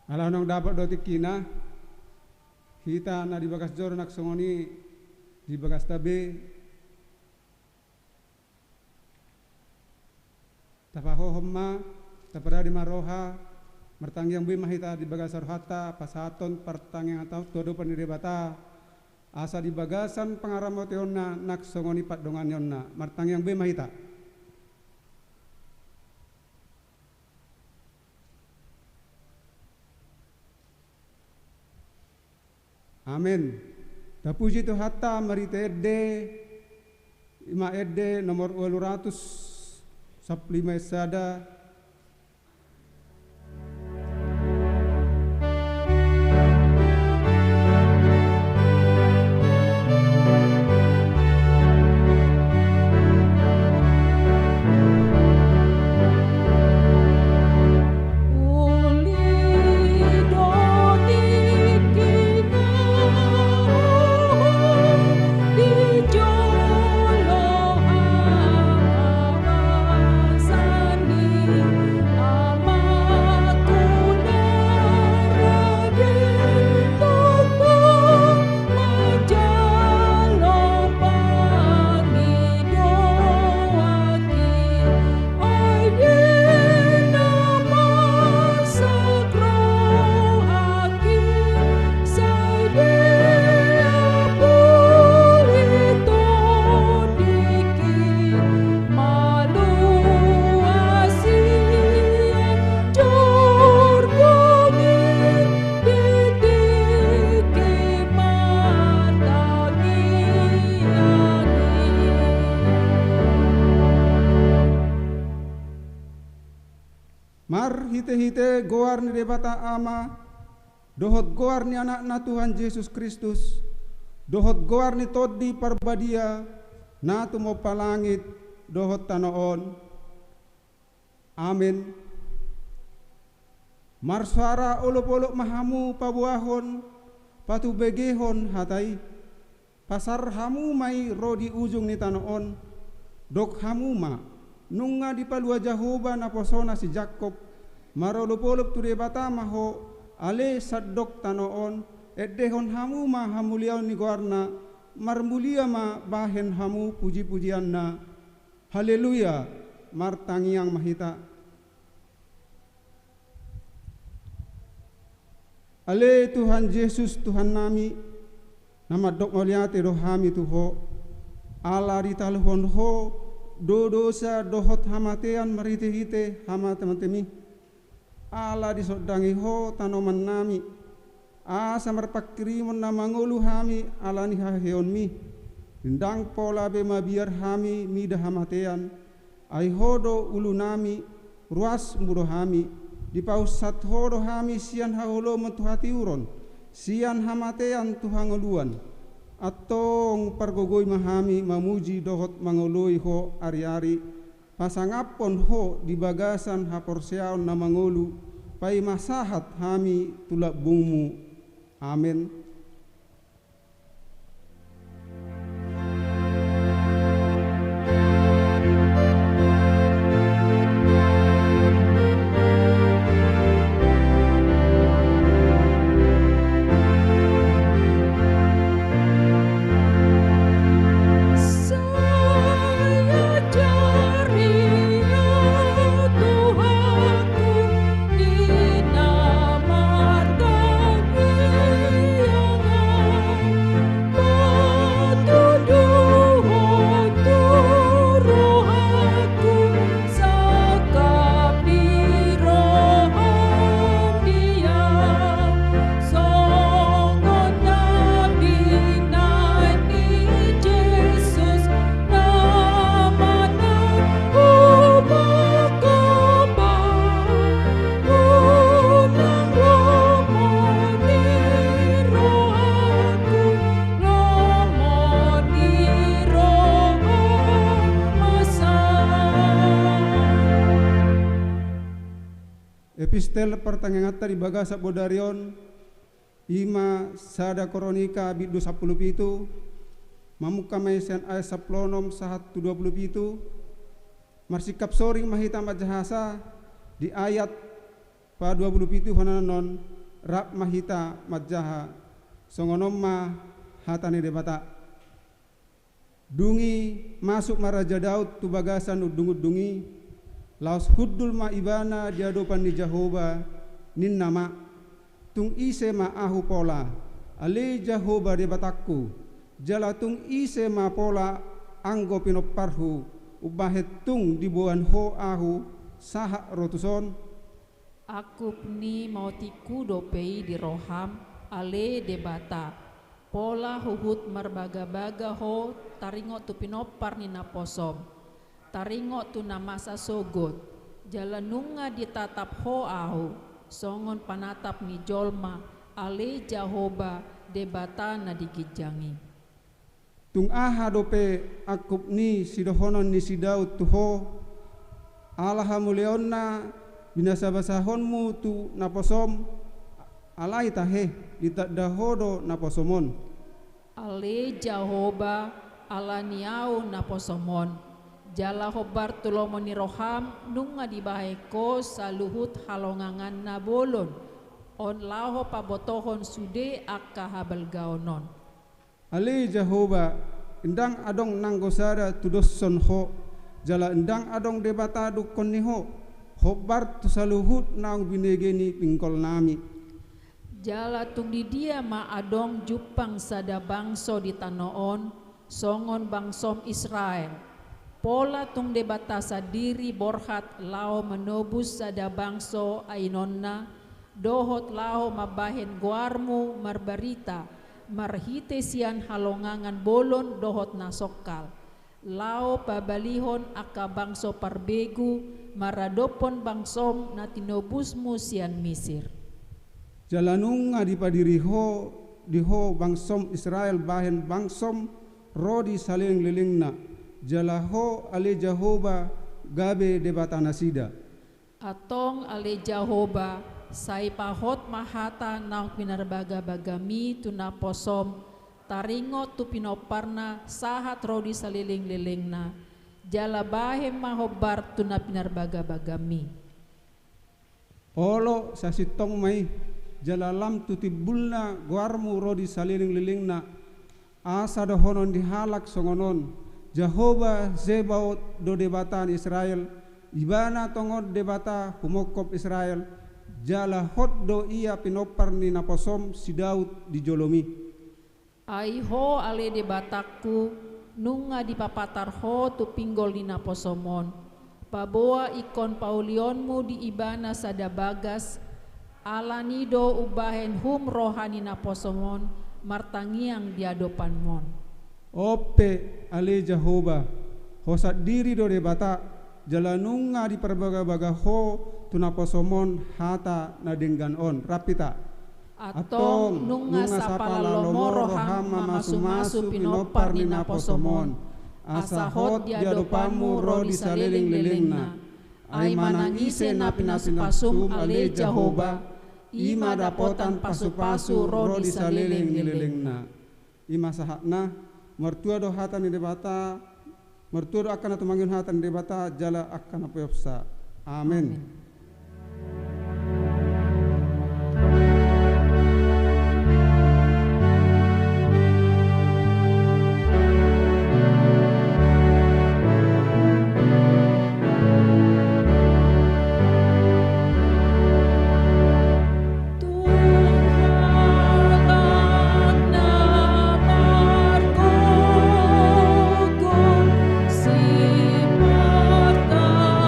Alah nang dapat do tikina hita na di bagas jor nak songoni di bagas tabe tapaho homma tapara di maroha mertangyang bima hita di bagas arhata pasaton pertangyang atau todo pendirebata asa di bagasan pangaramoteonna nak songoni pat dongan yonna mertangyang bima hita. Amin. Tapuji tu hatta marita edde ima edde nomor 200 saplima sada hite goar ni debata ama dohot goar ni anak na Tuhan Yesus Kristus dohot goar ni todi parbadia na tumo palangit dohot tanoon. Amin. Marsara olop-olop mahamu pabuahon patu begehon hatai pasar hamu mai rodi ujung ni tanoon dok hamu ma nunga di palua Jahoba na posona si Jakob marolop-olop tu debata maho ale sadok tanoon eddehon hamu ma hamuliau ni goarna marmulia ma bahen hamu puji-pujianna. Haleluya martangiang mahita. Ale Tuhan Yesus Tuhan nami nama dok moliate rohami tuho ala di talhon ho do dosa dohot hamatean marite-hite hama teman-temi ala disodangi ho tanoman nami asa marpakrimon na mangulu hami ala ni haheon mi dindang pola be mabiar hami mida hamatean ai hodo ulu nami ruas muro hami di paus sat hodo hami sian haholo mentuhati uron sian hamatean tuhangoluan atong pargogoi mahami mamuji dohot mangoloi ho ari-ari pasangapon ho di bagasan haporseaon na mangolu pai masahat hami tulak bungmu. Amin. Epistel pertangengata di bagasa bodarion ima sada koronika bidu 10 pitu mamuka maisen ay saplonom sahat 20 pitu marsikap soring mahita majahasa di ayat pa 27 honanon rap mahita majaha songonomma hatane debata dungi masuk maraja Daud tu bagasan udungud dungi laos huddul ma ibana diadopan ni Jehovah nin nama tung ise ma ahu pola ale Jehovah debatakku jala tung ise ma pola anggo pinoparhu ubahet tung dibuan ho ahu saha rotuson aku pni mautiku dopei di roham ale debata pola huhut marbaga-baga ho taringo tu pinopar ni naposom taringo tu namasa sogot jalanunga ditatap ho ahu songon panatap ni jolma ale Jehovah debata na digijangi tung aha dope akup ni sidohonon ni si Daud tuho alaha muleonna binasa basahonmu tu naposom alai tahe ditadahodo naposomon ale Jehovah ala niau naposomon jala hobar tulomo ni roham nunga dibaheko saluhut halongangan na bolon on laho pabotohon sude akka habal gaonon ale Jehovah endang adong nanggosada tudosson ho jala endang adong debata dukon ni ho hobar tu saluhut nang binegeni pingkol nami jala tung di dia ma adong jupang sada bangso di tanoon songon bangsom Israel pola tung debata sadiri borhat lao menobus sada bangso ainonna dohot lao mabahen guarmu marbarita marhite sian halongangan bolon dohot nasokal lao pabalihon aka bangso parbegu maradopon bangsom na tinobusmu sian Misir jalanunga dipadiri ho diho bangsom Israel bahen bangsom rodi saling lilingna jalaho ale Jehovah gabe debata nasida atong ale Jehovah sai pahot mahata nang pinarbaga-bagami tunaposom taringo tu pinoparna sahat rodi saliling-lilingna jala bahem mahobar tuna pinarbaga-bagami olo sasitong mai jalalam tutibulna guarmu rodi saliling-lilingna asa dohonon dihalak songonon Jehovah Zebaot do debatan Israel ibana tongod debata humokop Israel jala hot do ia pinopar ni naposom si Daud di jolomi ai ho ale debatakku nunga dipapatar ho tu pinggol ni naposomon paboa ikon paulionmu di ibana sada bagas alanido ubahen hum rohani naposomon martangiang diadopan mon ope ale Jehovah hosat diri do debata jalanunga di perbaga-baga ho tunaposomon hata na denggan on rapita atong nunga sapala lomoro hama masu-masu pinopar ni naposomon asahot diadopanmu rodi saliling-lilingna ay manangise na pinasupasum ale Jehovah ima dapotan pasu-pasu rodi saliling-lilingna ima sahakna mertua do hata ni debata mertua do akan atumangun hata ni debata jala akan apyopsa amin. Si Martania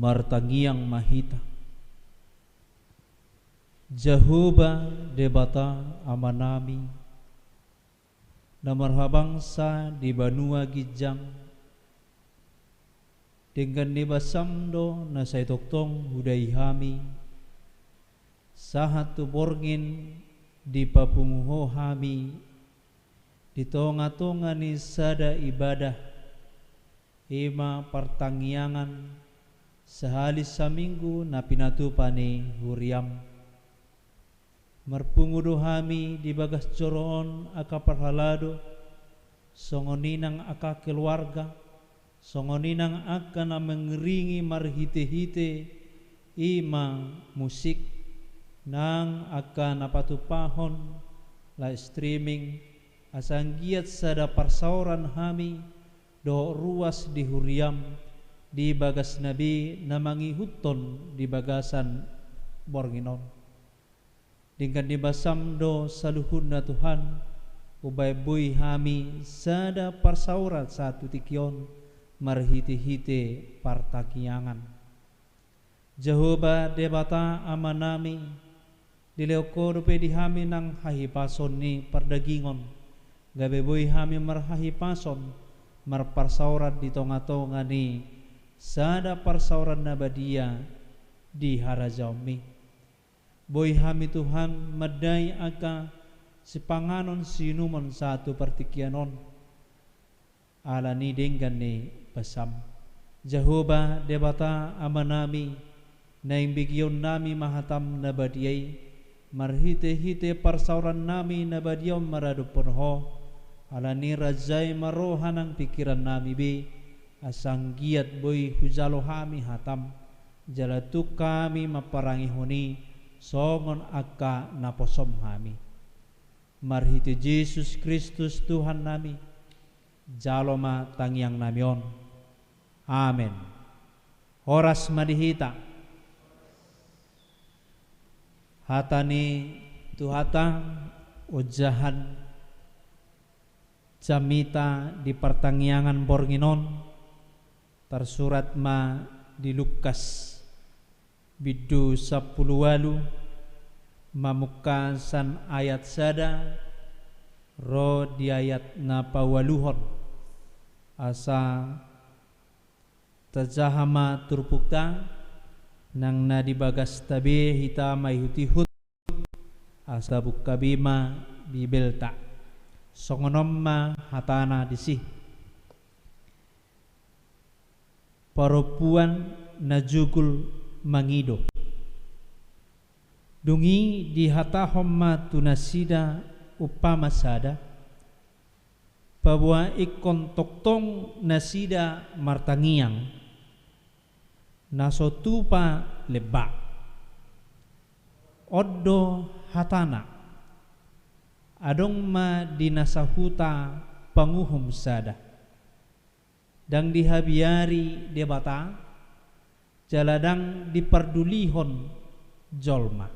martangiang mahita. Jehovah debata amanami na marhabangsa di banua gijang dengan nebasamdo na sa itoktong hudayhami sahat tuborngin di papunguho hami di tonga-tonga ni sada ibadah ima pertangyangan sehalis saminggu na pinatupani huriam marpungudo hami di bagas coroon aka parhalado songoninang aka keluarga songoninang aka na mengeringi marhite-hite ima musik nang aka napatupahon la streaming asanggiat sada parsauran hami do ruas di huriam di bagas nabi na mangihuton di bagasan bornginon dengan dibasamdo saluhun na Tuhan ubay buy hami sada parsaurat satu tikyon marhite-hite partakiangan Jehovah debata amanami dileoko rupe di hami nang hahipason ni pardagingon gabe buy hami marhahipason marparsaurat di tonga-tonga ni sada parsaurat nabadia di harajaumi boy hami Tuhan madai aka sipanganon sinumon satu partikianon ala ni denggan ni basam Jehovah debata amanami na imbigyon nami mahatam na badiyay marhite-hite parsauran nami na badiyom maraduponho ala ni rajay marohan ang pikiran nami bi asanggiat boy hujalo hami hatam jalatu kami maparangi honi songon aka naposom hami marhiti Yesus Kristus Tuhan nami jaloma tangyang namion amen. Horas madihita hatani tuhata ujahan jamita di pertangyangan bornginon tersurat ma di Lukas bidu 10 mamukasan ayat sada ro di ayat na pawaluhon asa tajahama turpukta nang na dibagas tabi hita may hutihut asa bukabima bibelta songonomma hatana disih parupuan na jugul mangido dungi di hatahomma tunasida upama sada bahwa ikon toktong nasida martangiang nasotupa leba oddo hatana adong ma dinasahuta panguhum sada dang dihabiari debata jaladang diperdulihon jolma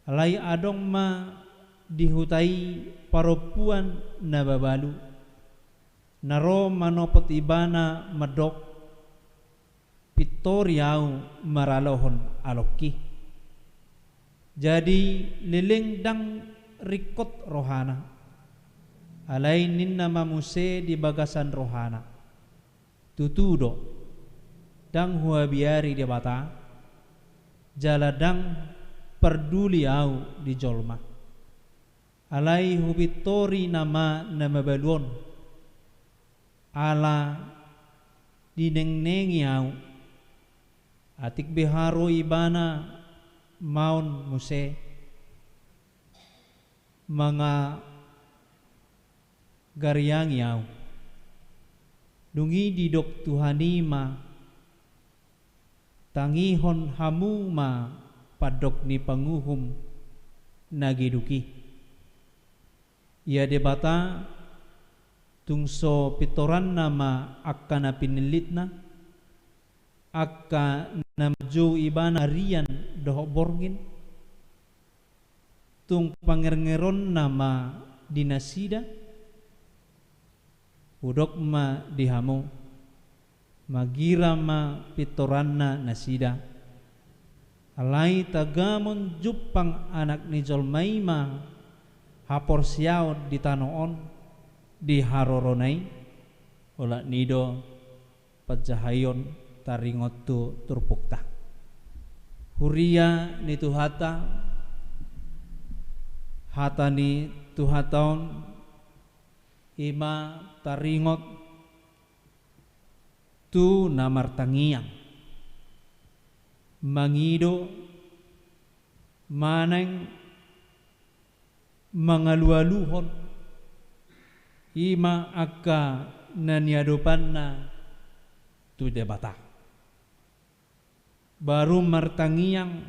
alai adong ma dihutai parupuan nababalu naro manopot ibana madok pitoriau maralohon aloki jadi leleng dang rikot rohana alai ninna mamuse di bagasan rohana tutudo dang huabiari di bata jaladang perduli au di jolma alai hubitori nama baluon ala dinengnengi au atik biharo ibana maun muse mga garyangi au dungi didok tuhanima tangihon hamuma padok ni panguhum nagiduki ia debata tungso pitoran nama akka na pinilitna akka namju ibana rian dohok borngin tung pangerengeron nama dinasida udok ma dihamu magira ma pitoranna nasida alai tagamon jupang anak ni jolmaima hapor siaw di tanoon di haroronai ola nido pajahayon taringot tu turpukta huria ni tuhata hata ni tuhataon ima taringot tu namartangiang mangido maneng mangalualuhon ima akka naniadopanna tu debata baru martangiang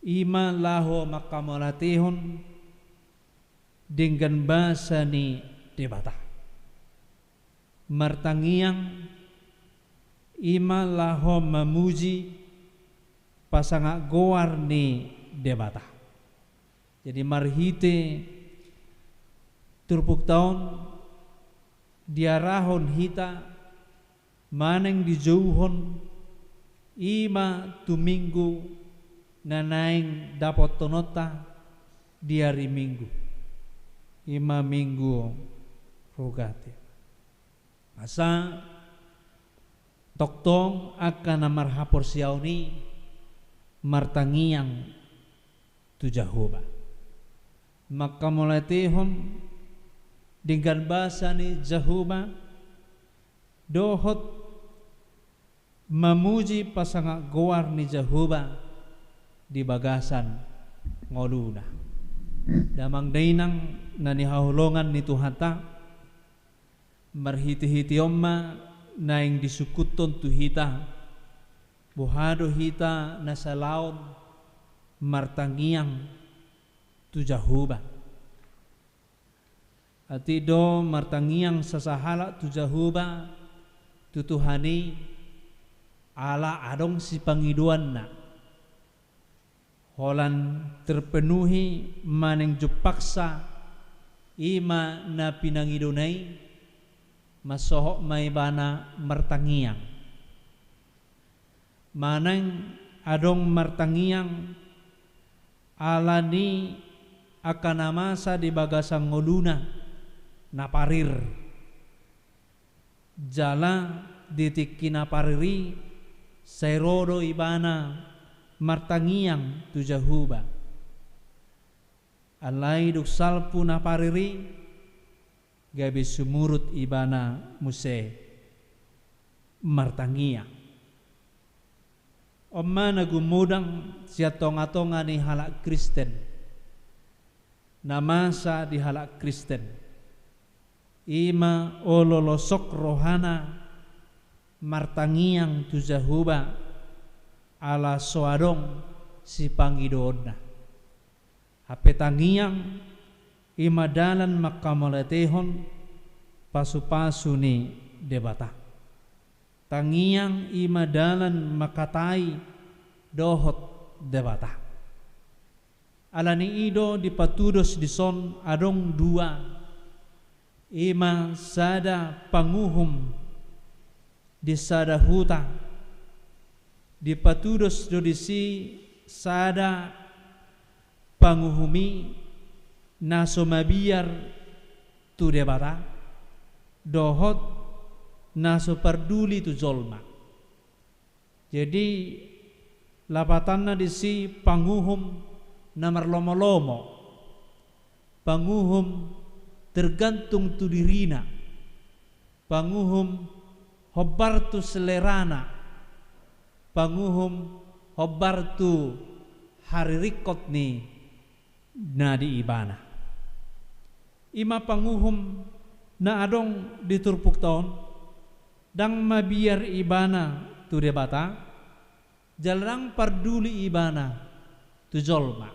ima laho makamolatehon dengan bahasa ni debata martangiang ima laho memuji pasangak goar ni debata jadi marhite turpuk taon diarahon hita maneng dijauhon ima tuminggu nanaing dapat tonota di hari minggu ima minggu rogate asa toktong akan marhapor siauni martangiang tu Jehovah maka mulai tehon dengan bahasa ni Jehovah dohot memuji pasangan goar ni Jehovah di bagasan ngoluna damang dainang nani hahulongan ni Tuhata marhiti-hiti omma naing disukuton tu hita buhado hita nasa laon martangiang tu Jehovah ati do martangiang sasahala tu Jehovah tu Tuhani ala adong si pangiduan na holan terpenuhi maneng jupaksa ima na pinangidunay masohok may bana martangiang maneng adong martangiang alani akanamasa di bagasang ngoluna naparir jala ditiki napariri serodo ibana martangiang tu Jehovah alai duksalpu napariri gabi sumurut ibana muse martangiang omma nagumudang siya tonga-tonga ni halak Kristen namasa di halak Kristen ima ololosok rohana martangiang tu Jehovah ala soadong si pangidona hape tangiang ima dalan makamoletehon pasu-pasu ni debata tangiang ima dalan makatai dohot debata alani ido dipatudos dison adong dua ima sada panguhum di sada huta dipatudos dodisi sada panguhumi naso mabiar tu debata dohot naso perduli tu zolma jadi lapatanna disi panguhum namar lomo-lomo panguhum tergantung tu dirina panguhum hobbar tu selerana panguhum hobbar tu haririkot ni nadi ibana ima panguhum na adong diturpuk taon dang mabiar ibana tu debata jalarang parduli ibana tu jolma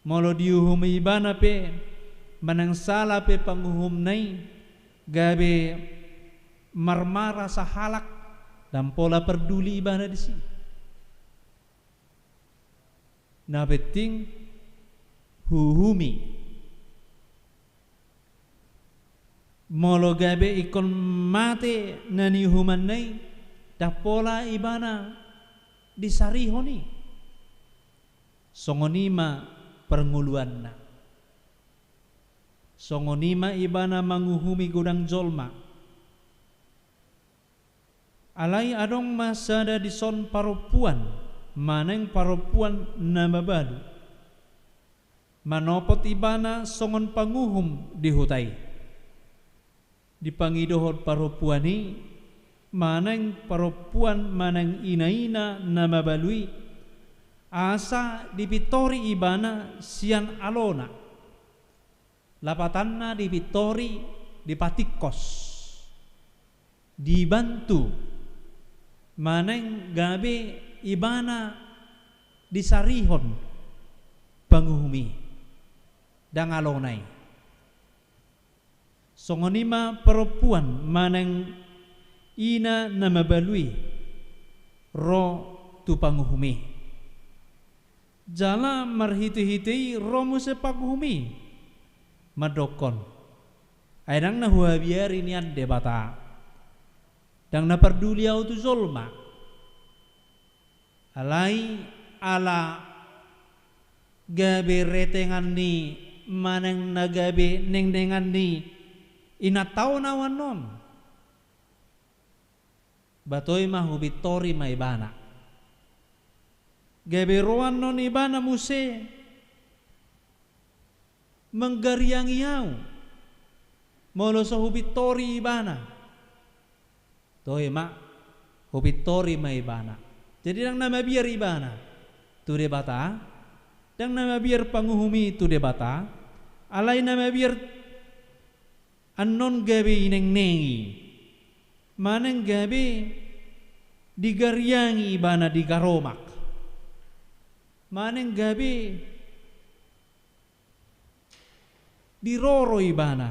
molo diuhum ibana pe manang sala pe panguhum nai gabe marmara sahalak dan pola perduli ibana di sini na beting huhumi molo gabe ikon mate nani human nai dak pola ibana disarihoni songonima pernguluanna songonima ibana manguhumi gudang jolma alai adong masada dison paropuan maneng paropuan namabalu manopot ibana songon panguhum dihutai dipangidohon paropuani maneng paropuan maneng inaina namabalui asa dipitori ibana sian alona lapatanna dipitori dipatikos dibantu maneng gabe ibana disarihon panguhumi dang alonai songonima perempuan maneng ina namabalui ro tu panguhumi jala marhiti-hiti ro muse panguhumi madokon aidang na huabiari nian debata dang na perduli au tu zolma alai ala gabe retengan ni maneng nagabe neng-nengan ni ina tau nawan non batoi mah hubitori ma ibana gabe roan non ibana muse menggariangi au molo so hubitori ibana toi ma hubitori ma ibana jadi dang nama biar ibana tu debata dang nama biar panguhumi tu debata alai nama biar anon gabe ineng-nengi maneng gabe digariangi ibana digaromak maneng gabe diroro ibana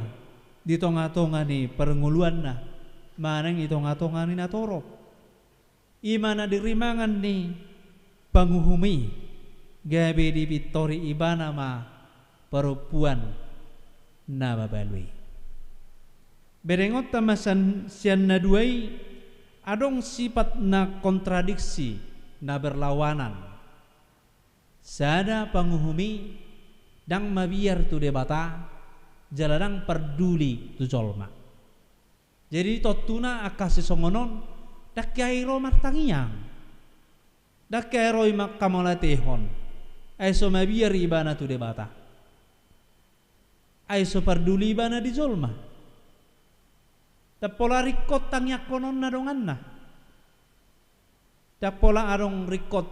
ditonga-tonga ni pernguluan na maneng itonga-tonga ni natorok imana dirimangan ni panguhumi gabe di pitori ibana ma perempuan na babalui berengot tamasan sian na duai adong sifat na kontradiksi na berlawanan sada panguhumi dang mabiar tu debata jaladang perduli tu jolma jadi totuna akasi songonon dak kairo martangiang dak kairo imak kamalatehon aiso mabiar ibana tu debata aiso perduli ibana di jolma tak pola rikot tang yakonon na dongan na tak pola arong rikot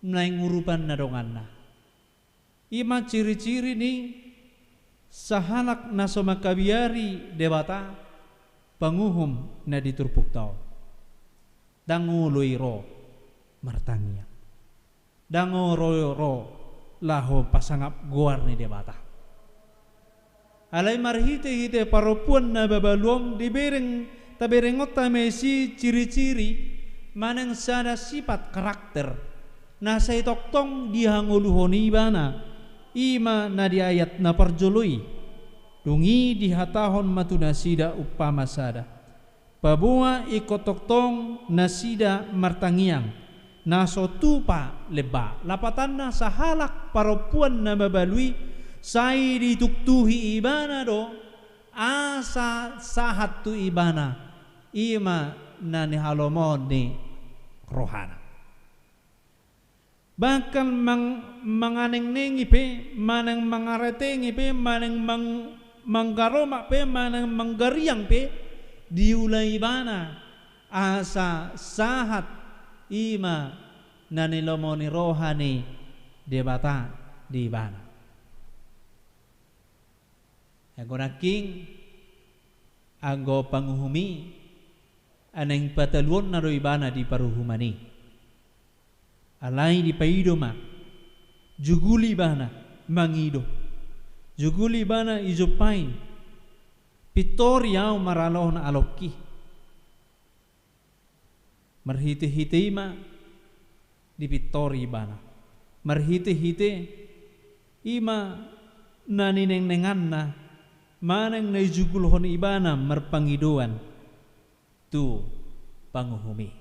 na ngurupan na dongan na ima ciri-ciri ni sahalak na somakabiari debata panguhum na diturpuk tao danguloy ro martangya dangoro ro laho pasangap guar ni debata alai marhite-hite paropuan na babaluong dibereng taberengot tamesi ciri-ciri maneng sada sifat karakter na say toktong dihanguluhoni ibana ima na di ayat na parjului dungi dihatahon matu nasida upama sada pabua ikotoktong nasida martangiang naso tupa leba lapatan na sahalak paropuan na babalui sai dituktuhi ibana do asa sahat tu ibana ima nani halomon ni rohana bahkan manganeng-nengi pe manang mangaretengi pe manang manggaromak pe manang manggariang pe diulai ibana asa sahat ima nani lomoni rohani debata di ibana anggo naking anggo panguhumi aneng pataluon na ibana di paruhumani alai di paido ma juguli bana mangido juguli bana ijopai pitori au maraloh na aloki marhite-hite ma di pitori bana marhite-hite ima nanineng-nengan na maneng na ijugulhon ibana marpangiduan tu panguhumi.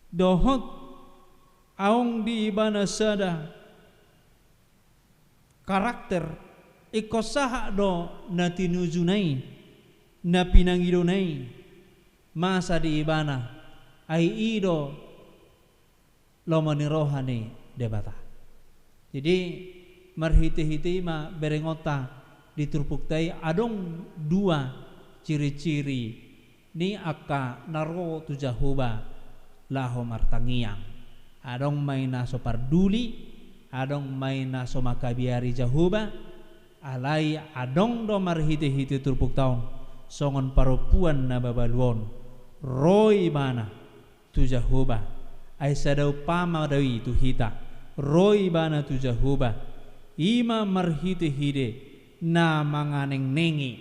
Dohot aong di ibana sada karakter ikosaha do na tinujunay na pinangidunay masa di ibana ay ido lomanirohani debata. Jadi marhiti-hiti ma berengota diturpuktai adong dua ciri-ciri ni aka naro tu Jahoba laho martangiang. Adong may naso parduli, adong may naso makabiari Jahoba, alay adong do marhiti-hiti turpuk taon songon parupuan na babaluon roy mana tu Jahoba ay sadaw pamadawi tu hita roy bana tu Jahoba ima marhiti-hiti na manganeng-nengi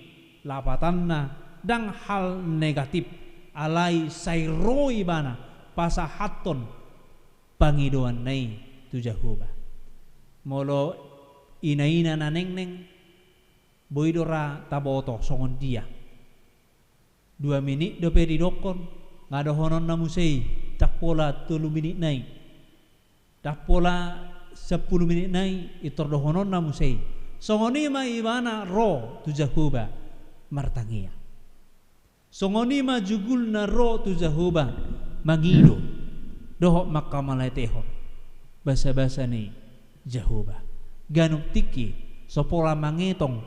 lapatan na dang hal negatif alay say roy bana pasahaton pangiduan nai tu Jahoba molo ina-ina na neng-neng boydora taboto songon dia 2 menit do pedi dokon ngadohonon na musei tak pola 3 menit nai tak pola 10 menit nai itordohonon na musei songoni ma ibana ro tu Jahoba martangia songoni ma jugul na ro tu Jahoba mangido dohok makamalaiteho basa-basa ni Jahoba ganuk tiki sopola mangetong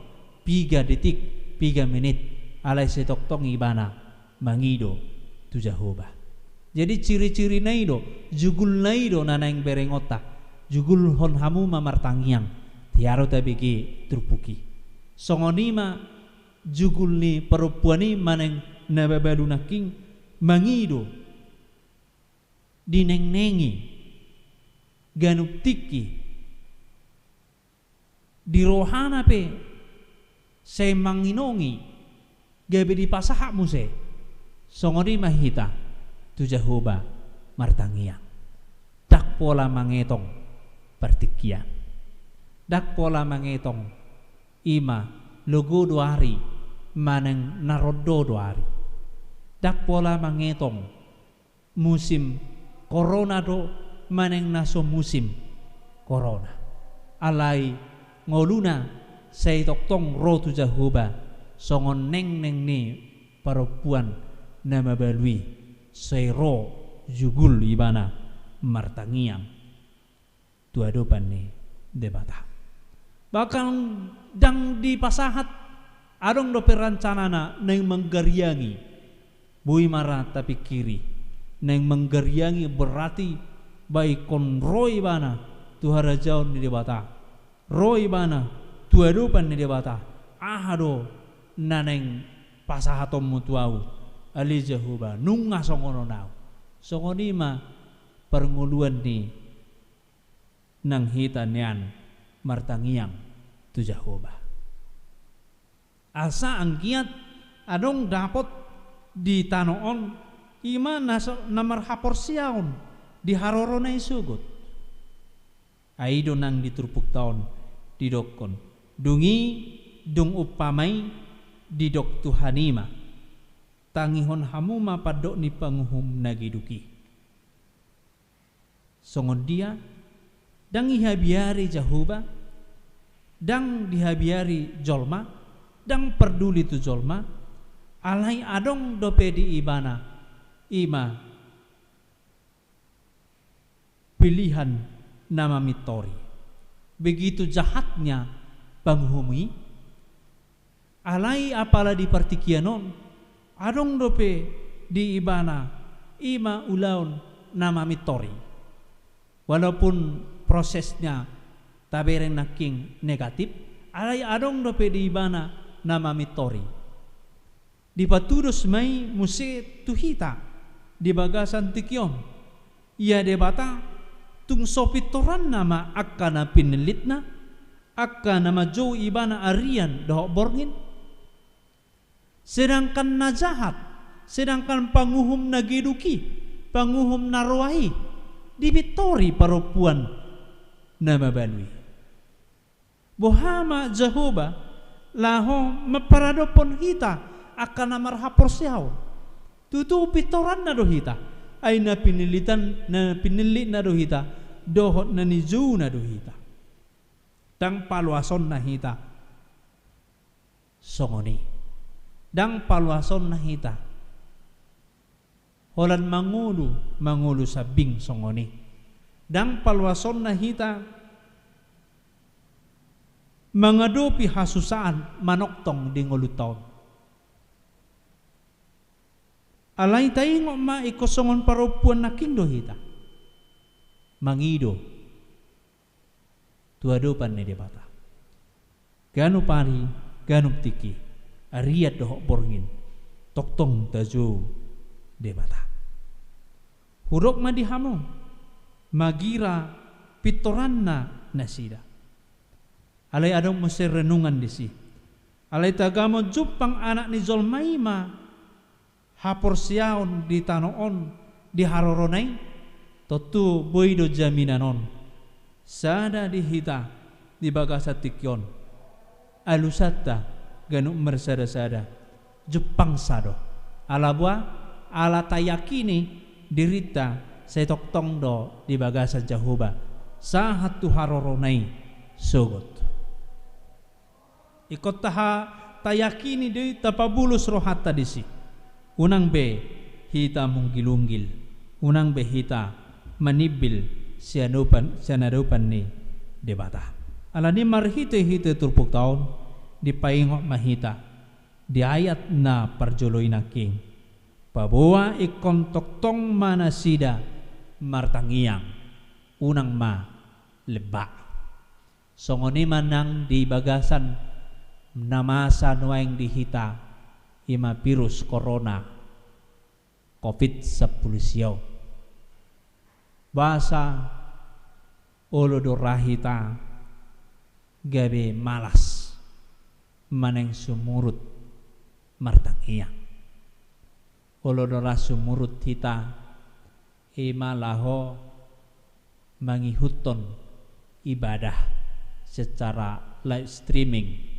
3 detik 3 menit alay setoktong ibana mangido tu Jahoba. Jadi ciri-ciri naido jugul naido nanaing berengota jugul hon hamu mamartangiang tiaro tabiki turpuki songonima jugul ni perempuani maneng nababalunaking mangido dineng-nengi ganuk tiki di rohana pe say manginongi gabe di pasahak muse songoni mahita tu Jahoba martangiang dak pola mangetong pertikian dak pola mangetong ima logo doari maneng narodo doari dak pola mangetong musim corona do maneng naso musim corona alai ngoluna say toktong ro tu Jahoba songon neng-neng ni perempuan nama balui say ro jugul ibana martangiang tu adopan ni debata bahkan dang di pasahat adong do perancanana neng menggariangi bui marah tapi kiri neng menggariangi berarti baik kon roy bana tu harajaon ni debata roy bana tu adopan ni debata ahado naneng pasahatom mutuau ali Jahoba nunga songono nau songoni ma pernguluan ni nang hitanian martangiang tu Jahoba asa angkiat adong dapot di tanoon ima namar haporsiaon di harorona isugot aido nang diturpuk taon didokon dungi dung upamai didok Tuhanima tangihon hamuma padok ni panguhum nagiduki songon dia dang ihabiari Jahoba dang dihabiari jolma dang perduli tu jolma alai adong dope di ibana ima pilihan nama mitori begitu jahatnya panguhumi alai apala di partikianon adong dope di ibana ima ulaun nama mitori walaupun prosesnya tabereng naking negatif alai adong dope di ibana nama mitori di patudos mai muse tuhita di bagasan tikion ia debata tung sopitoran nama akkana pinelitna akkana majo ibana arian dohok borngin sedangkan najahat sedangkan panguhum nageduki panguhum narwahi dibitori perempuan nama balui bohama Jahoba laho maparadopon hita akan namar hapor siaw tutu pitoran na do hita ay na pinili na do hita dohot na nizu na do hita dang paluason na hita songoni dang paluason na hita holan mangulu sa bing songoni dang paluason na hita mangadopi hasusaan manoktong di ngulutaon. Alay tayo nga maikosongon parupuan na kindo hita. Mangido. Tuadopan ni debata. Gano pari, gano tiki. Ariat dohok borngin. Toktong tajo debata. Hurok madihamo. Magira pitoran na nasida. Alay adong mesti renungan di si. Alay tagamo jupang anak ni Zolmaima hapor siaon di tanoon di haroronay totu boydo jaminanon sada di hita di bagasa tikyon alusata ganuk mersada-sada jupang sado alabwa ala tayakini dirita setoktong do di bagasa jahuba sahat tu haroronay sogot ikot taha tayakini de tapabulus rohata disi unang be hita munggilunggil unang be hita manibil sianarupan ni debata alani marhite hite turpuk taon di paingok mahita di ayat na parjoloy na king pabuwa ikon toktong manasida martangiyang unang ma leba songoni manang di bagasan namasa nuaing dihita ima virus corona COVID-19 basa olodorahita gabe malas maneng sumurut martangiyang olodora sumurut hita ima laho mangihuton ibadah secara live streaming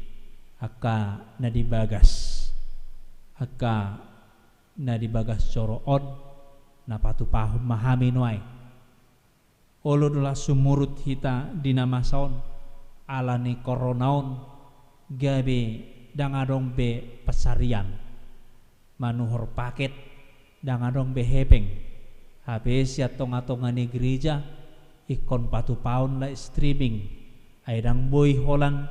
aka nadibagas coroon na patupahom mahami nuay olo dula sumurut hita dinamasaon ala ni koronaon gabe dangadong be pasarian manuhor paket dangadong be hepeng habis ya tonga-tonga ni gereja ikon patupahon la streaming ay dang boy holan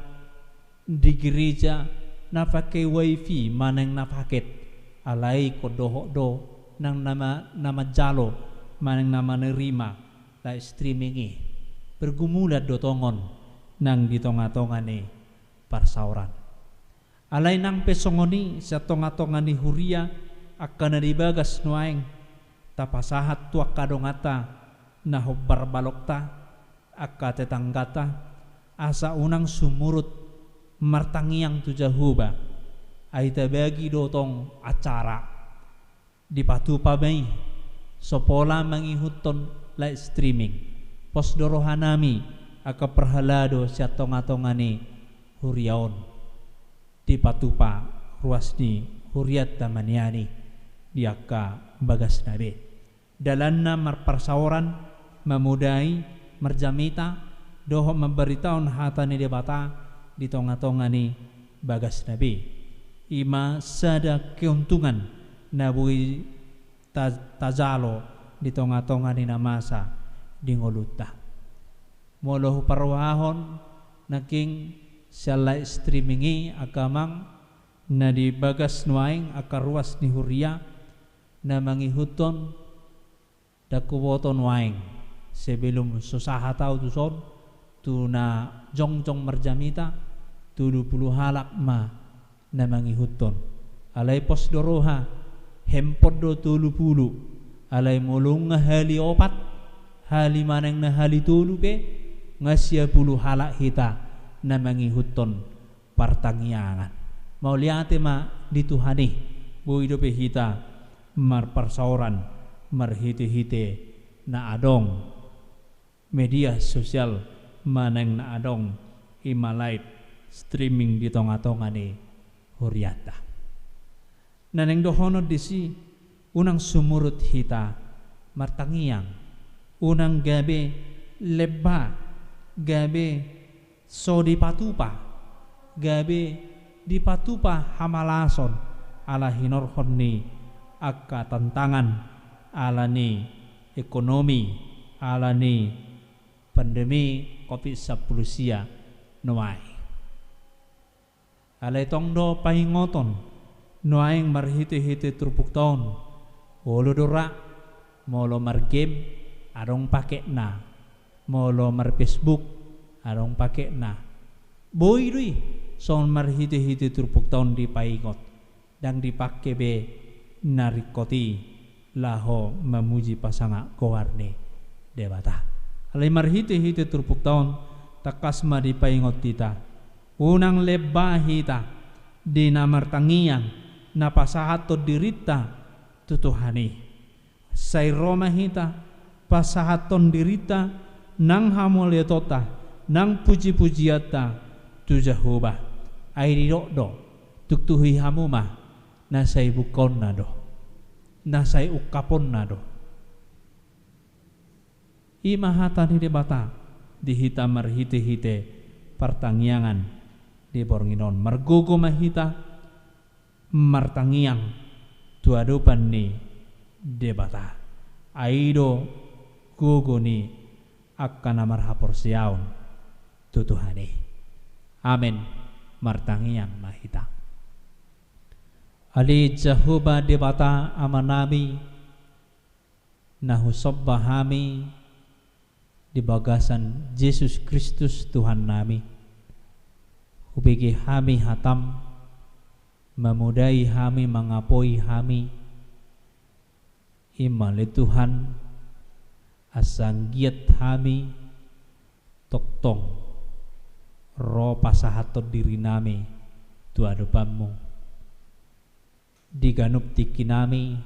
di gereja na pakai wifi maneng na paket alai kodoho do nang nama jalo maneng nama nerima la streamingi bergumulat do tongon nang di tonga-tonga ni parsauran alai nang pesongoni sa tonga-tonga ni huria akan dibagas nuaing tapasahat tuak kadongata na hobbar balokta akka tetanggata asa unang sumurut martangiyang tu jahuba ay tabagi dotong acara di patupa bay sopola mangihuton live streaming posdorohanami aka perhalado siya tonga-tonga ni huriaon di patupa ruas ni huriat tamaniani di aka bagas nabe dalanna marparsaoran mamudai merjamita doho memberitaun hata ni debata di tonga-tonga ni bagas nabi ima sada keuntungan nabui tajalo di tonga-tonga ni namasa di ngoluta moloh parwahon naking live streamingi akamang na di bagas nuaing akaruas ni huria na mangihuton dakuwoton nuaing sebelum susaha tau tuson tu na jongjong merjamita 70 halak ma na mangihuton alay pos doroha hempod do 70 alay mulung nga hali opat hali maneng na hali tulu pe ngasya 10 halak hita na mangihuton partangyangan mau liate ma dituhani buido pe hita marparsauran marhite-hite na adong media sosial maneng na adong imalait streaming di tonga-tonga ni huriata. Naneng dohono disi unang sumurut hita martangiang, unang gabe leba, gabe so di patupa, gabe di patupa hamalason ala hinorhon ni akka tantangan ala ni ekonomi, ala ni pandemi COVID-19 noai. Alay tongdo pahingoton noaing marhiti-hiti trupuk taon wolodora molo margame arong pake na, molo mar Facebook arong pake na. Boy dui son marhiti-hiti trupuk taon di paingot dang dipake be narikoti laho memuji pasanga kowarne debata. Alay marhiti-hiti trupuk taon takasma di paingot tita unang lebah hita di namartangian napasahato dirita tutuhani say roma hita pasahaton dirita nang hamoletota nang puji-pujiata tu Jehovah ay do tuktuhi hamuma nasay bukon na do nasay ukapon na do. Imahata ni debata dihita marhite-hite pertangiangan di bornginon margogo mahita martangiang tuadupan ni debata aido gogo ni akan marhapor siaun tutuhani. Amen. Martangiang mahita ali Jehovah debata amanami nahusob bahami di bagasan Yesus Kristus Tuhan nami. Hubigi hami hatam memudai hami mengapoi hami imale Tuhan asanggiat hami toktong ro pasahatot diri nami tu adupanmu diganup tiki nami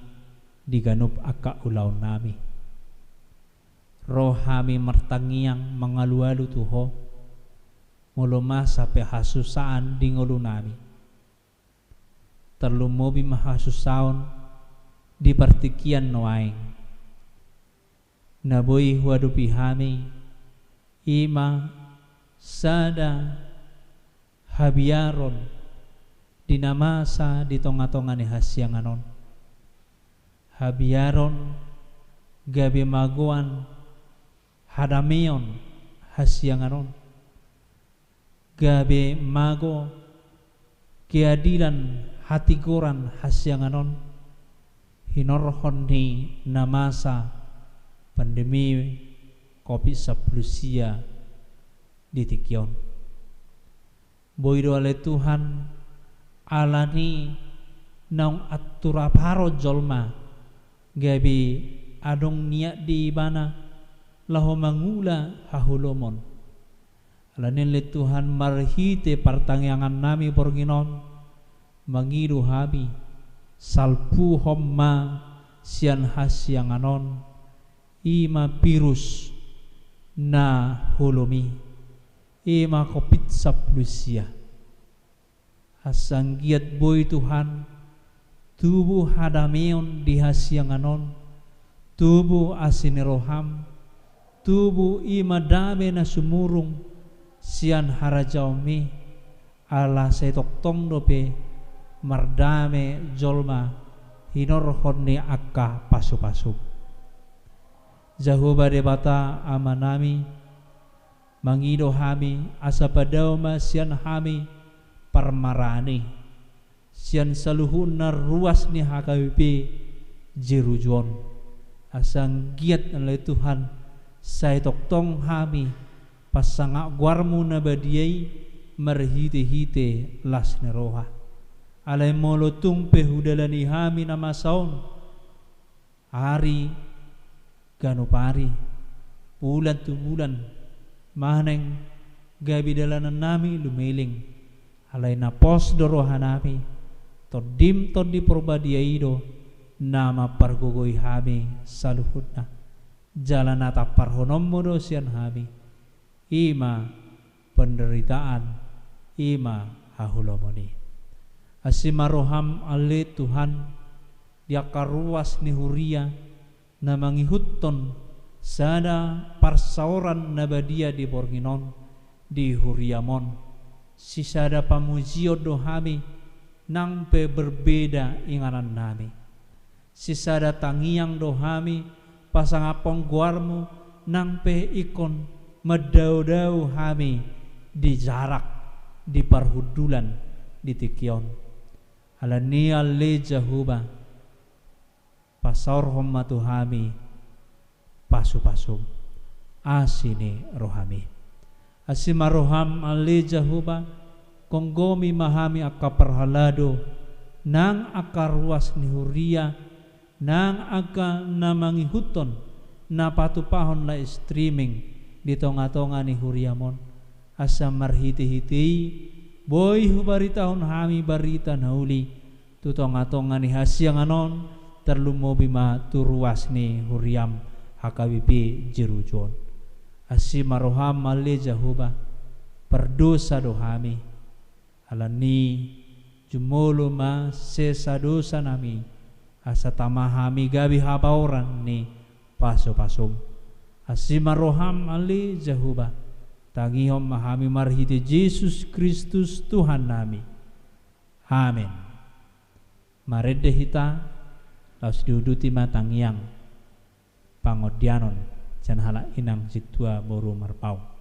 diganup aka ulau nami roh hami martangiang mangalu-alu tuho mulu masa pehasusaan di ngulu nami terlumobi mahasusaon di partikian noaing naboi huadupi hami ima sada habiaron di namasa di tonga-tonga ni hasyanganon habiaron gabi maguan hadamion hasyanganon gabe mago keadilan hatigoran hasyanganon hinorhon ni namasa pandemi COVID-19 di tikyon boido ale Tuhan alani naung aturaparo jolma gabi adong niat di ibana laho mangula hahulomon alanin le Tuhan marhite pertangiangan nami borginon mangiru habi salpu homma sian hasyanganon ima virus na holomi ima COVID-19 asanggiat boy Tuhan tubuh hadameon di hasyanganon tubuh asineroham tubuh ima dame na sumurung sian harajaumi ala setoktong dope mardame jolma hinorhon ni akka pasu-pasu Jehovah debata amanami mangido hami asapadawma sian hami parmarani sian saluhun na ruas ni hakawipi jirujon asang giat oleh Tuhan say toktong hami pasanga guarmu na badiyay marhite-hite las neroha alay molotung pehudalani hami na masaon hari ganupari bulan tu bulan maneng gabi dalanan nami lumiling alay na pos dorohan nami todim di probadiaido nama pargogoy hami saluhut na jalan atap parhonom mo do siyan hami ima penderitaan ima hahulomoni. Asimaroham ale Tuhan dia karuas ni huria na mangihutton sada parsauran nabadia di borginon di huriamon sisada pamujio dohami nang pe berbeda inganan nami sisada tangiang dohami pasangapong guarmu nang pe ikon medau-dau hami di jarak di parhudulan di tikion alani alle jahuba pasaur hommatu hami pasu-pasum asini rohami asimaroham alle jahuba konggomi mahami akaparhalado nang akaruas ni huria nang aga namangihuton na patupahon la streaming di tonga-tonga ni huriamon asa marhiti-hiti boy hubaritahon hami barita nauli tu tonga-tonga ni hasyang anon terlumo bima turuas ni huriam hakawipi jerujon asimaroham ale jahuba perdosa dohami alani jumolo ma sesa dosa nami asa tamahami gabi habauran ni paso-pasum asimaroham ale jahuba tangihom mahami marhiti Yesus Kristus Tuhan nami amin. Marede hita laus diuduti matangiang pangodianon jan hala inang situa boru marpau.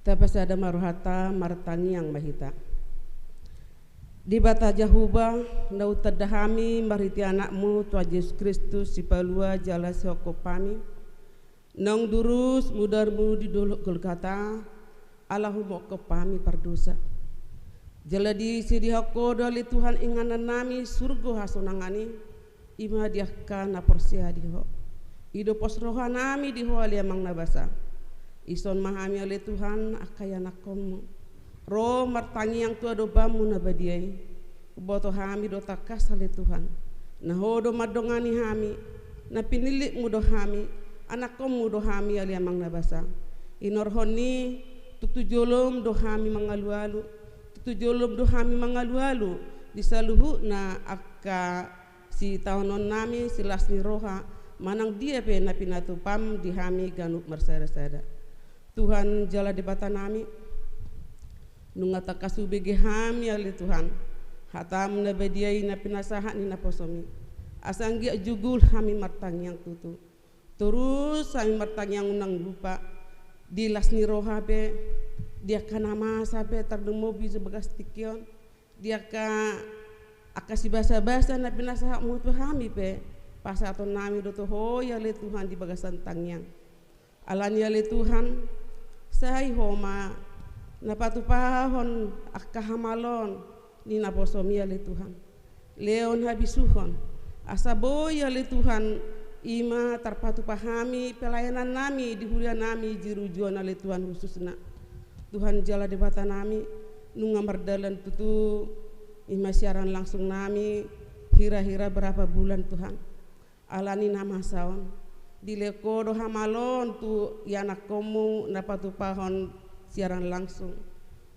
Tapasada maruhata martangi yang mahita di bata jahuba nau tadahami mariti anakmu Tuhan Yesus Kristus si palua jala sokopami nang durus mudarmu di dolok Golgata Allahumma kopami pardosa jala di sidi hako dali Tuhan inganan nami surga hasunangani ima diahkan aporsia diho ido pos rohanami diho aliamang nabasa ison mahami oleh Tuhan akaya nakonmu roh martangi yang tua dobamu nabadiai boto hami do takas oleh Tuhan nah do madongani hami na pinilik mu do hami anakommu do hami aliamang nabasa inorhoni tutu jolom do hami mangalu-alu tutu jolom do hami mangalu-alu disaluhu na akka si tahonon nami silasni roha manang dia pe na pinatu pam di hami ganuk marsada-sada Tuhan jala di bata nami nungata kasubege hami ali Tuhan hatam na bediai na pinasahan ni na posomi asanggi jugul hami martang yang tutu terus hami martang yang unang lupa dilas ni roha be dia kana masa pe tardumobi sebagas tikion dia ka akasi basa-basa na pinasa mutu hami pe pasato nami do ho ya le Tuhan di bagasan tangyang alani ya le Tuhan sai homa na patupahon akahamalon ni na posomia le Tuhan leon habisuhon asaboy ya le Tuhan ima tarpatu pahami pelayanan nami di huria nami jirujuan ale Tuhan khususna Tuhan jala debata nami nunga mardalan tutu ima siaran langsung nami hira-hira berapa bulan Tuhan alani nama saon dilekodo hamalon tu yanak komu napatu pahon siaran langsung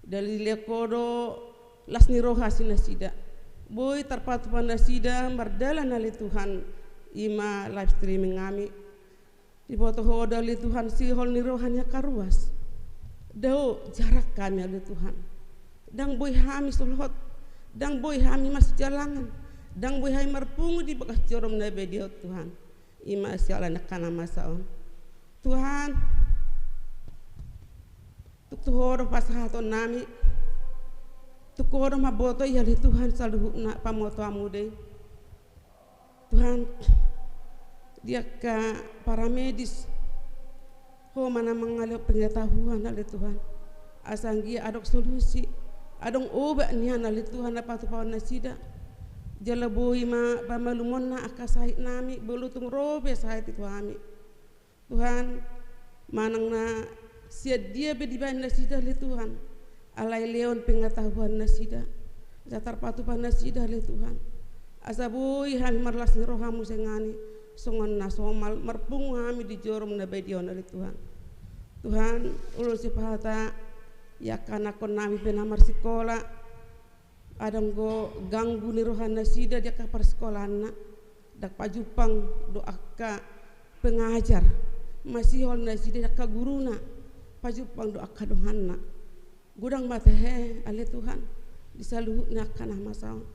dari lekodo lasni roha sinasida boy tarpatu panasida mardalan ale Tuhan ima live streaming kami di foto hoda li Tuhan sihol ni rohanya karuas dau jarak kami ali Tuhan dang boy hami sulhot dang boy hami mas jalangan dang boy hami marpungu di bekas jorom nabe dia Tuhan ima siala nakana masaon Tuhan tuk tuhoro pasahaton nami tuk horo maboto ya li Tuhan saluhu na pamoto amude Tuhan dia ke para medis ho mana mengalih pengetahuan oleh Tuhan asanggi adok solusi adong obat nihan oleh Tuhan apa tu pawan nasida jalaboi ma bamalumon na akasahit nami bolutung robe sahit itu kami Tuhan manang na siad dia bediban nasida oleh Tuhan alai leon pengetahuan nasida datar patu pan nasida oleh Tuhan asaboy hami marlas ni rohamu sengani songon na somal marpungu hami di jorom na bedion oleh Tuhan Tuhan ulun si pahata yakana kon nami penamar sekolah adang go ganggu ni rohan nasida dia ka persekolahan dak pajupang doaka pengajar masih hol nasida dak ka guruna pajupang doaka dohanna gudang mata he ale Tuhan disaluh nak kana masalah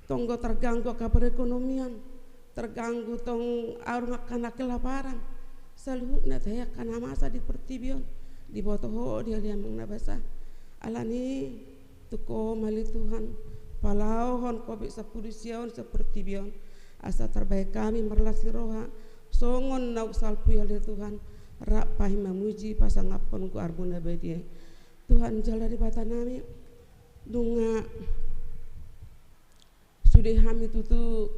tonggo terganggu ke perekonomian terganggu tong arung kana kelaparan selalu nataya kana masa di pertibion di botoho dia liamang nabasa alani tuko mali Tuhan palauhon kopi sapudision seperti bion asa terbaik kami merlasi roha songon nau salpu ya Tuhan rapai memuji pasang apon ku arbuna bedie Tuhan jala di bata nami dunga sudah kami tutu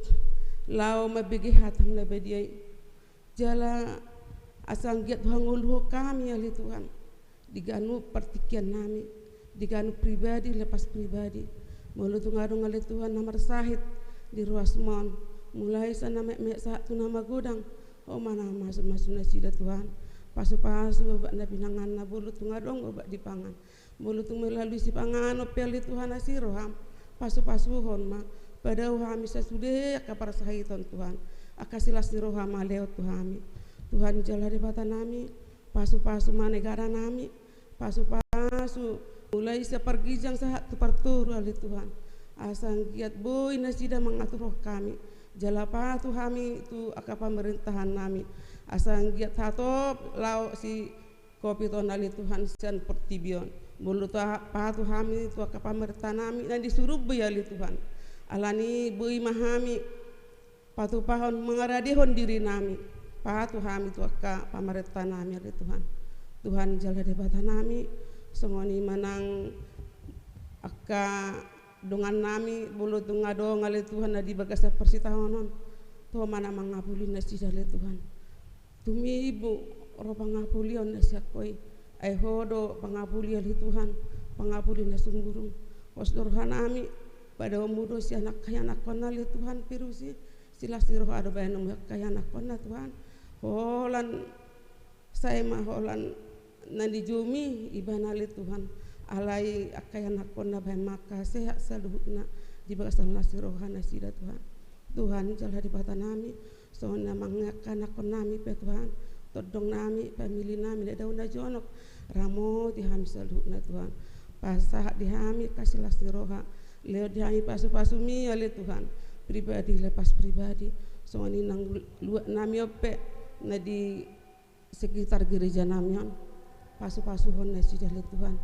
lau mabigi hatam na bedie jala asang giat hanguluh kami ya Tuhan diganu pertikian nami diganu pribadi lepas pribadi mulu tungadung ale Tuhan nomor sahid di ruas mon mulai sana mek satu nama godang oh mana masuk nasida Tuhan pasu-pasu obak na pinangan na bulu tungadong obak dipangan bulu tung melalui si pangan opel Tuhan asiroham pasu-pasu hon ma pada kami sesudah kapar sahiton Tuhan akasilas di roha maleo Tuhan Tuhan jala di bata nami pasu-pasu manegara nami pasu-pasu mulai sepergi jang sahat tuparturu ali Tuhan asang giat boy nasida mengatur roh kami jala patu kami tu aka pemerintahan nami asang giat hatop lau si kopi ton ali Tuhan sian pertibion bulu patu kami tu aka pemerintahan nami dan disuruh boy ali Tuhan alani boy mahami patu pahon mengaradihon diri nami patu kami tu aka pemerintahan nami ali Tuhan Tuhan jala debata nami songoni manang aka dongan nami bulu tungadong ale Tuhan na di bagasa persitahonon to mana mangapuli na si jale Tuhan tumi ibu ro pangapulion na siya koy ay hodo pangapuli ali Tuhan pangapuli na sumburung osdorhan nami pada umudo si anak kaya anak kona ali Tuhan pirusi sila siroh ado bayan kaya anak kona Tuhan holan saya mah holan nandi jumi ibana ali Tuhan alai akayan hakona bay maka sehat saluhna di bagasan nasirohana sida Tuhan Tuhan jala di bata nami sona mangakan akon nami pe Tuhan todong nami pamili nami le dauna jonok ramo di ham saluhna Tuhan pasah di hami kasih lasiroha leo di hami pasu-pasu mi ali Tuhan pribadi lepas pribadi soni nang luak nami ope na di sekitar gereja namion pasu-pasu hon na sida le Tuhan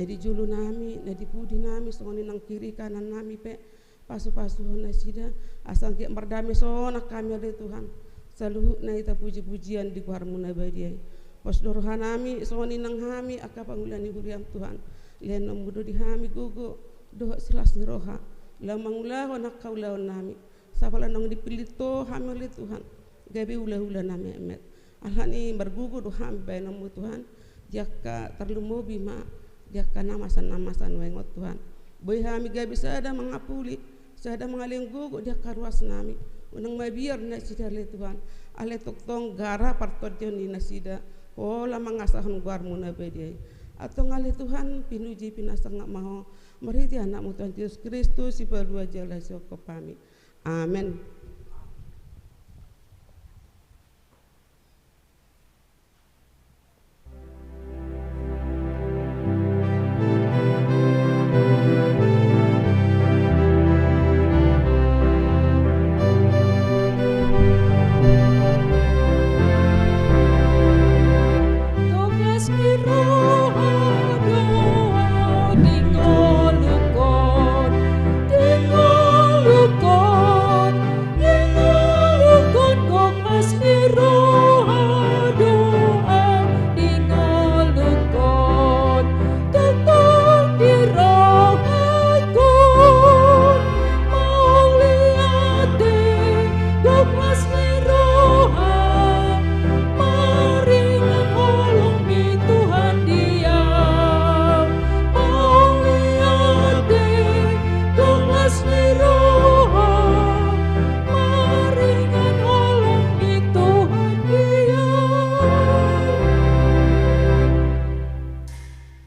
di julu nami, di pudi nami, songoni nang kiri kanan nami pe, pasu-pasu na sida, asal ke merdami sona kami ada Tuhan, selalu na ita puji-pujian di kuarmu na badiai, pos dorohan nami, songoni nang hami, akka pangulani huriam Tuhan, lian mudo di hami gugu, doh silas ni roha, lamang ulah nak kaulah nami, sapala nang dipilito hami oleh Tuhan, gabi ulah-ulah nami emet, alhani bergugu doh hami bayi namu Tuhan, jaka terlumu bima, jaka namasan wengot Tuhan, boy hami gabi sada mangapuli, sada mangaling gugu jaka ruas nami, unang mabiar na sida le Tuhan, ale toktong gara partorjon di nasida, ola mangasahon guarmu na bediai, atau ngale Tuhan pinuji pinasang ngak maho, meriti anakmu Tuhan Yesus Kristus si palua jala soko pami, amin.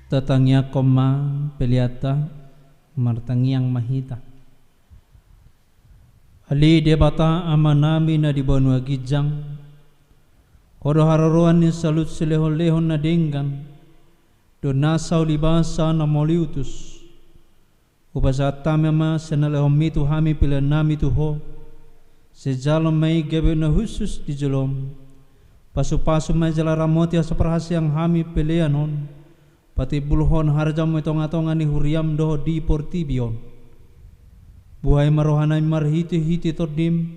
Tatangnya koma peliata martangiang mahita. Ali debata amanami na di banua gijang. Kodo hararuan ni salut selehon-lehon na denggan. Do nasau libasa na moliutus. Upasata mema senalehon mitu hami pilihan nami tuho. Sejalom mai gabe na husus di jelom. Pasu-pasu mai jalaramoti asaperhasiang hami pilihanon. Pati bulhon harjam metong-atongan ni huriam doh di portibion. Buhay marohanay marhiti-hiti tordim.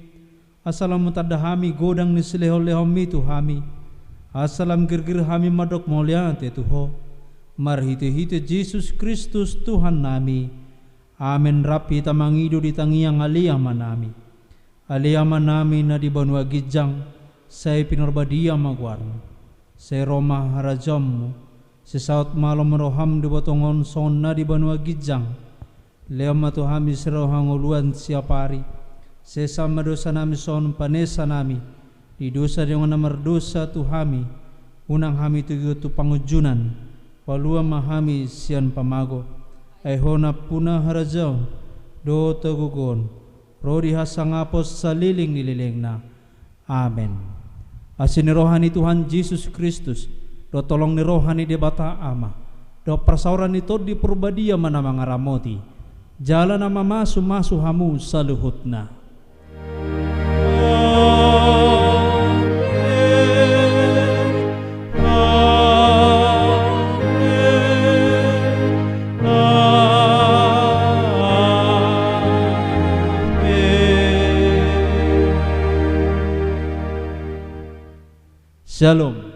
Asalam mutadahami godang ni silehol-lehom mitu hami. Asalam girgir hami madok moliante tuho. Marhiti-hiti Jesus Kristus Tuhan nami. Amen rapi tamangido di tangiang aliyaman nami. Aliyaman nami na di banua gijang. Say pinorbadia magwarno. Say Roma harajammu. Sesaut malam meroham di botongon son na di banua gijang. Leo matu hami serohang uluan siapari. Sesama dosa nami son panesa nami. Di dosa yang namar dosa tu hami. Unang hami tu pangujunan. Walua mahami sian pamago. Aihona puna harajau. Do tegugon. Rodi hasang apos saliling nililing na. Amen. Asini rohani Tuhan Yesus Kristus. Do tolong ni rohani debata ama. Do persauran itu di purbadia mana mangaramoti. Jalan nama masu hamu saluhutna. Shalom.